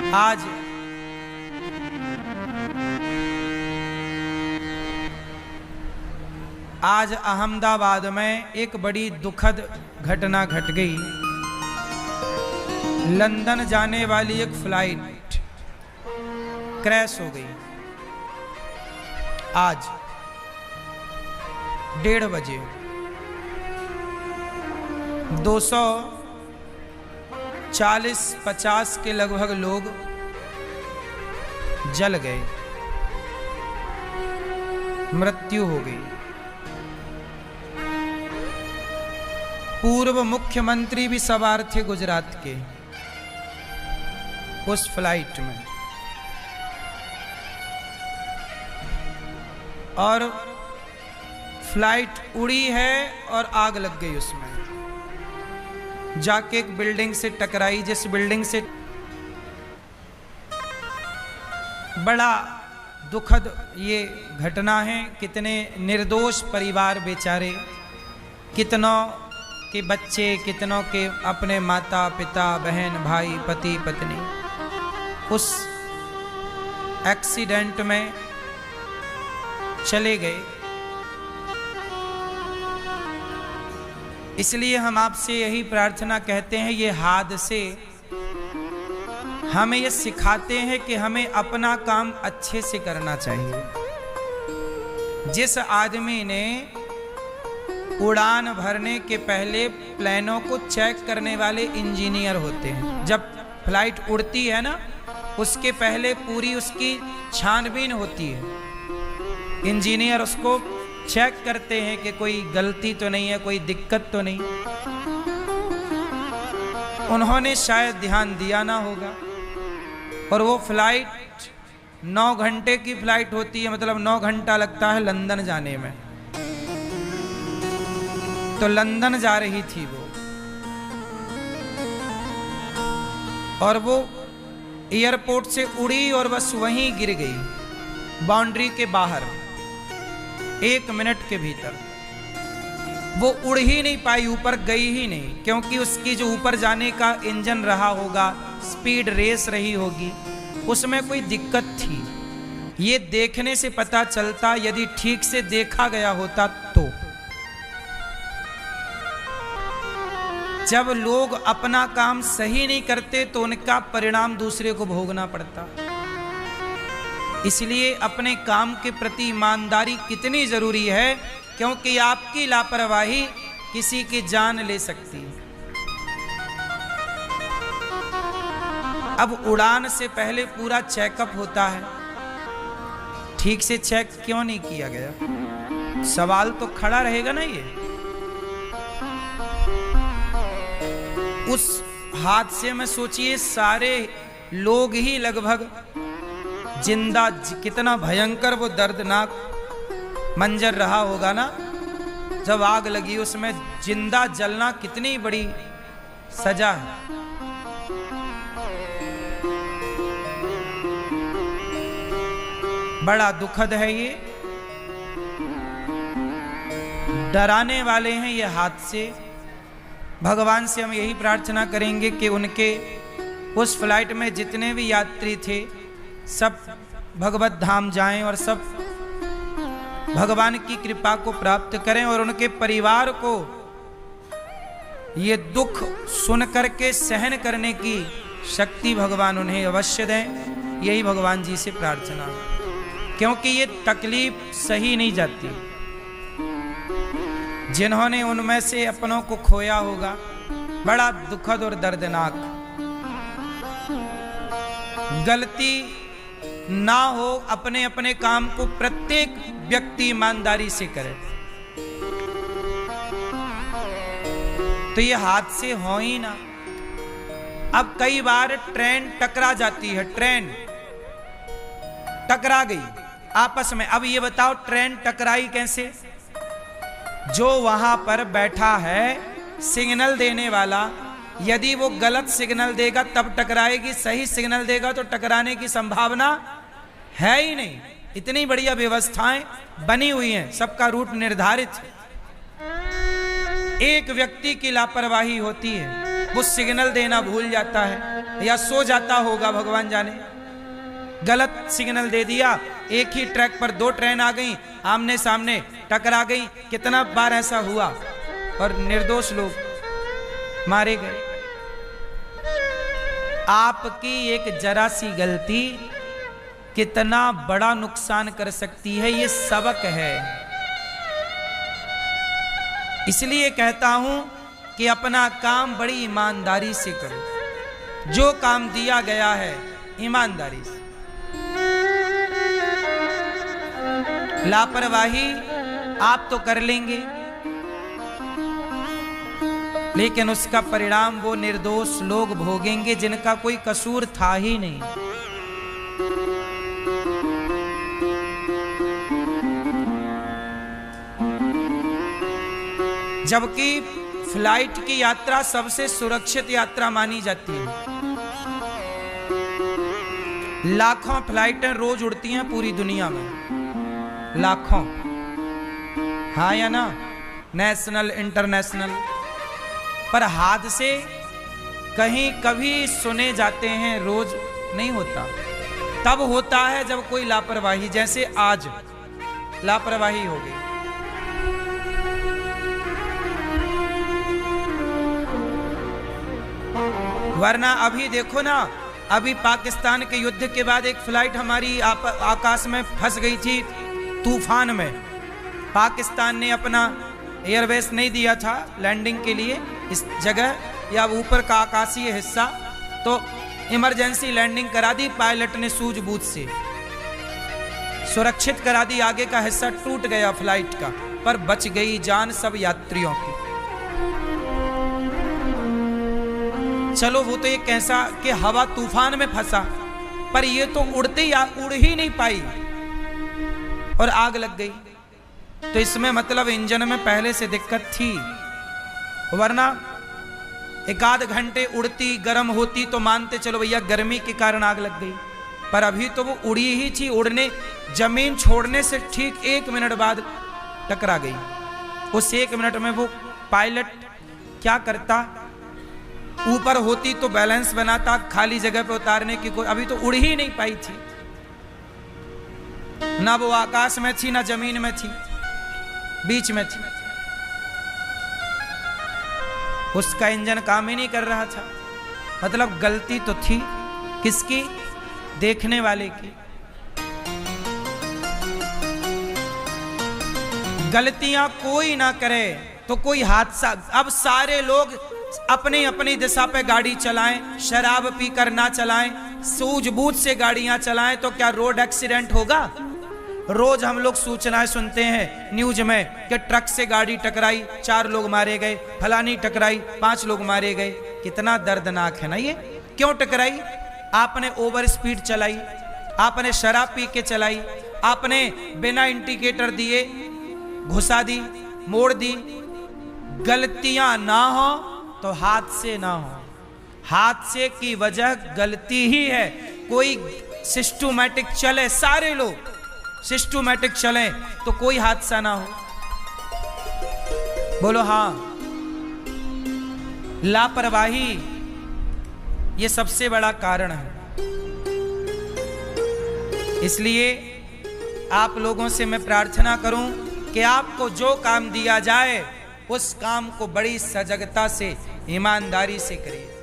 आज अहमदाबाद में एक बड़ी दुखद घटना घट गई। लंदन जाने वाली एक फ्लाइट क्रैश हो गई। आज 1:30 बजे 240-50 के लगभग लोग जल गए, मृत्यु हो गई। पूर्व मुख्यमंत्री भी सवार थे गुजरात के उस फ्लाइट में, और फ्लाइट उड़ी है और आग लग गई उसमें, जाके एक बिल्डिंग से टकराई, जिस बिल्डिंग से बड़ा दुखद ये घटना है। कितने निर्दोष परिवार बेचारे, कितनों के बच्चे, कितनों के अपने माता पिता, बहन भाई, पति पत्नी उस एक्सीडेंट में चले गए। इसलिए हम आपसे यही प्रार्थना कहते हैं, ये हादसे हमें ये सिखाते हैं कि हमें अपना काम अच्छे से करना चाहिए। जिस आदमी ने उड़ान भरने के पहले प्लेनों को चेक करने वाले इंजीनियर होते हैं, जब फ्लाइट उड़ती है ना, उसके पहले पूरी उसकी छानबीन होती है। इंजीनियर उसको चेक करते हैं कि कोई गलती तो नहीं है, कोई दिक्कत तो नहीं। उन्होंने शायद ध्यान दिया ना होगा, और वो फ्लाइट 9 घंटे की फ्लाइट होती है, मतलब 9 घंटा लगता है लंदन जाने में। तो लंदन जा रही थी वो, और वो एयरपोर्ट से उड़ी और बस वहीं गिर गई, बाउंड्री के बाहर। 1 मिनट के भीतर वो उड़ ही नहीं पाई, ऊपर गई ही नहीं, क्योंकि उसकी जो ऊपर जाने का इंजन रहा होगा, स्पीड रेस रही होगी, उसमें कोई दिक्कत थी। ये देखने से पता चलता, यदि ठीक से देखा गया होता तो। जब लोग अपना काम सही नहीं करते तो उनका परिणाम दूसरे को भोगना पड़ता। इसलिए अपने काम के प्रति ईमानदारी कितनी जरूरी है, क्योंकि आपकी लापरवाही किसी की जान ले सकती है। अब उड़ान से पहले पूरा चेकअप होता है, ठीक से चेक क्यों नहीं किया गया? सवाल तो खड़ा रहेगा ना। ये उस हादसे में सोचिए, सारे लोग ही लगभग जिंदा, कितना भयंकर वो दर्दनाक मंजर रहा होगा ना। जब आग लगी उसमें जिंदा जलना कितनी बड़ी सजा है। बड़ा दुखद है ये, डराने वाले हैं ये हादसे। भगवान से हम यही प्रार्थना करेंगे कि उनके उस फ्लाइट में जितने भी यात्री थे सब भगवत धाम जाएं और सब भगवान की कृपा को प्राप्त करें, और उनके परिवार को ये दुख सुन करके सहन करने की शक्ति भगवान उन्हें अवश्य दें। यही भगवान जी से प्रार्थना है, क्योंकि ये तकलीफ सही नहीं जाती। जिन्होंने उनमें से अपनों को खोया होगा, बड़ा दुखद और दर्दनाक। गलती ना हो, अपने अपने काम को प्रत्येक व्यक्ति ईमानदारी से करे, तो ये हादसे हो ही ना। अब कई बार ट्रेन टकरा जाती है, ट्रेन टकरा गई आपस में। अब ये बताओ ट्रेन टकराई कैसे? जो वहां पर बैठा है सिग्नल देने वाला, यदि वो गलत सिग्नल देगा तब टकराएगी, सही सिग्नल देगा तो टकराने की संभावना है ही नहीं। इतनी बढ़िया व्यवस्थाएं बनी हुई हैं, सबका रूट निर्धारित है। एक व्यक्ति की लापरवाही होती है, वो सिग्नल देना भूल जाता है, या सो जाता होगा, भगवान जाने। गलत सिग्नल दे दिया, एक ही ट्रैक पर दो ट्रेन आ गई, आमने सामने टकरा गई। कितना बार ऐसा हुआ और निर्दोष लोग मारे गए। आपकी एक जरा सी गलती कितना बड़ा नुकसान कर सकती है, ये सबक है। इसलिए कहता हूं कि अपना काम बड़ी ईमानदारी से करो। जो काम दिया गया है ईमानदारी से। लापरवाही आप तो कर लेंगे, लेकिन उसका परिणाम वो निर्दोष लोग भोगेंगे जिनका कोई कसूर था ही नहीं। जबकि फ्लाइट की यात्रा सबसे सुरक्षित यात्रा मानी जाती है। लाखों फ्लाइटें रोज उड़ती हैं पूरी दुनिया में, लाखों, हाँ या ना, नेशनल इंटरनेशनल। पर हादसे कहीं कभी सुने जाते हैं, रोज नहीं होता। तब होता है जब कोई लापरवाही, जैसे आज लापरवाही हो गई। वरना अभी देखो ना, अभी पाकिस्तान के युद्ध के बाद एक फ्लाइट हमारी आकाश में फंस गई थी तूफान में। पाकिस्तान ने अपना एयरवेस नहीं दिया था लैंडिंग के लिए इस जगह, या ऊपर का आकाशीय हिस्सा, तो इमरजेंसी लैंडिंग करा दी पायलट ने सूझबूझ से, सुरक्षित करा दी। आगे का हिस्सा टूट गया फ्लाइट का, पर बच गई जान सब यात्रियों की। चलो वो तो एक कैसा कि हवा तूफान में फंसा, पर ये तो उड़ ही नहीं पाई और आग लग गई। तो इसमें मतलब इंजन में पहले से दिक्कत थी, वरना एक आध घंटे उड़ती गर्म होती तो मानते चलो भैया गर्मी के कारण आग लग गई। पर अभी तो वो उड़ी ही थी, उड़ने जमीन छोड़ने से ठीक 1 मिनट बाद टकरा गई। उस 1 मिनट में वो पायलट क्या करता, ऊपर होती तो बैलेंस बनाता, खाली जगह पे उतारने की कोई, अभी तो उड़ ही नहीं पाई थी। ना वो आकाश में थी ना जमीन में थी, बीच में थी। उसका इंजन काम ही नहीं कर रहा था। मतलब गलती तो थी किसकी? देखने वाले की। गलतियां कोई ना करे तो कोई हादसा, अब सारे लोग अपनी अपनी दिशा पे गाड़ी चलाएं, शराब पीकर ना चलाएं, सूझबूझ से गाड़ियां चलाएं, तो क्या रोड एक्सीडेंट होगा? रोज हम लोग सूचनाएं सुनते हैं न्यूज में कि ट्रक से गाड़ी टकराई, 4 लोग मारे गए, फलानी टकराई 5 लोग मारे गए। कितना दर्दनाक है ना ये। क्यों टकराई? आपने ओवर स्पीड चलाई, आपने शराब पी के चलाई, आपने बिना इंडिकेटर दिए घुसा दी, मोड़ दी। गलतियां ना हो तो हादसे ना हो। हादसे की वजह गलती ही है। कोई सिस्टमैटिक चले, सारे लोग सिस्टमैटिक चलें तो कोई हादसा ना हो। बोलो हाँ। लापरवाही ये सबसे बड़ा कारण है। इसलिए आप लोगों से मैं प्रार्थना करूं कि आपको जो काम दिया जाए उस काम को बड़ी सजगता से, ईमानदारी से करिए।